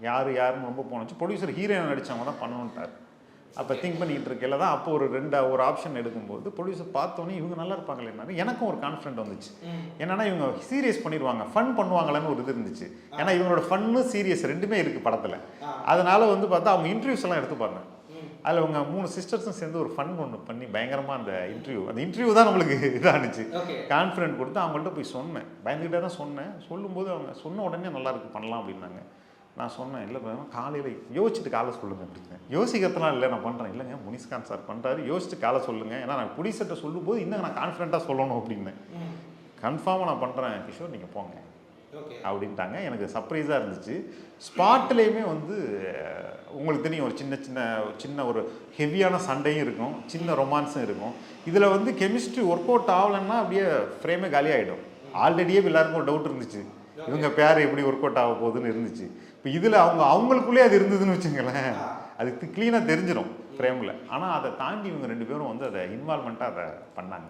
யாருன்னு ரொம்ப போனச்சு. Producer heroine நடித்தவங்க தான் பண்ணணுன்ட்டார். அப்போ திங்க் பண்ணிக்கிட்டு இருக்கையில் தான் அப்போ ஒரு ஆப்ஷன் எடுக்கும்போது ப்ரொடியூசர் பார்த்தோன்னே இவங்க நல்லா இருப்பாங்களேன்னாரு. எனக்கும் ஒரு கான்ஃபிடென்ட் வந்துச்சு. என்னன்னா இவங்க சீரியஸ் பண்ணிடுவாங்க, ஃபன் பண்ணுவாங்களான்னு ஒரு இது இருந்துச்சு. ஏன்னா இவங்களோட ஃபன்னு சீரியஸ் ரெண்டுமே இருக்குது படத்தில். அதனால் வந்து பார்த்தா அவங்க இன்டர்வியூஸ் எல்லாம் எடுத்துப்பாங்க. அதில் அவங்க 3 சிஸ்டர்ஸும் சேர்ந்து ஒரு ஃபன் ஒன்று பண்ணி பயங்கரமாக அந்த இன்டர்வியூ தான் நம்மளுக்கு இதாகிடுச்சு. கான்ஃபிடென்ட் கொடுத்து அவங்கள்ட்ட போய் சொன்னேன். பயந்துக்கிட்டே தான் சொன்னேன். சொல்லும்போது அவங்க சொன்ன உடனே நல்லாயிருக்கு பண்ணலாம் அப்படின்னாங்க. நான் சொன்னேன், இல்லை காலையில் யோசிச்சுட்டு காலை சொல்லுங்கள் அப்படின்னு. யோசிக்கிறதுலாம் இல்லை, நான் பண்ணுறேன். இல்லைங்க முனிஷ்காந்த் சார் பண்ணுறாரு, யோசிச்சுட்டு காலை சொல்லுங்கள். ஏன்னா நான் ப்ரொடியூசர்கிட்ட சொல்லும்போது இன்னும் நான் கான்ஃபிடென்ட்டாக சொல்லணும் அப்படின்னேன். கன்ஃபார்மாக நான் பண்ணுறேன் கிஷோர், நீங்கள் போங்க அப்படின்ட்டாங்க. எனக்கு சர்ப்ரைஸாக இருந்துச்சு. ஸ்பாட்லேயுமே வந்து உங்களுக்கு தெரியும், ஒரு சின்ன ஒரு ஹெவியான சண்டையும் இருக்கும், சின்ன ரொமான்ஸும் இருக்கும். இதில் வந்து கெமிஸ்ட்ரி ஒர்க் அவுட் ஆகலைன்னா அப்படியே ஃப்ரேமே காலியாகிடும். ஆல்ரெடியே எல்லாருக்கும் ஒரு டவுட் இருந்துச்சு, இவங்க பேர் எப்படி ஒர்க் அவுட் ஆக போகுதுன்னு இருந்துச்சு. இப்போ இதில் அவங்களுக்குள்ளே அது இருந்ததுன்னு வச்சுங்களேன், அதுக்கு க்ளீனாக தெரிஞ்சிடும் ஃப்ரேமில். ஆனால் அதை தாண்டி இவங்க 2 பேரும் வந்து அதை இன்வால்மெண்ட்டாக அதை பண்ணாங்க.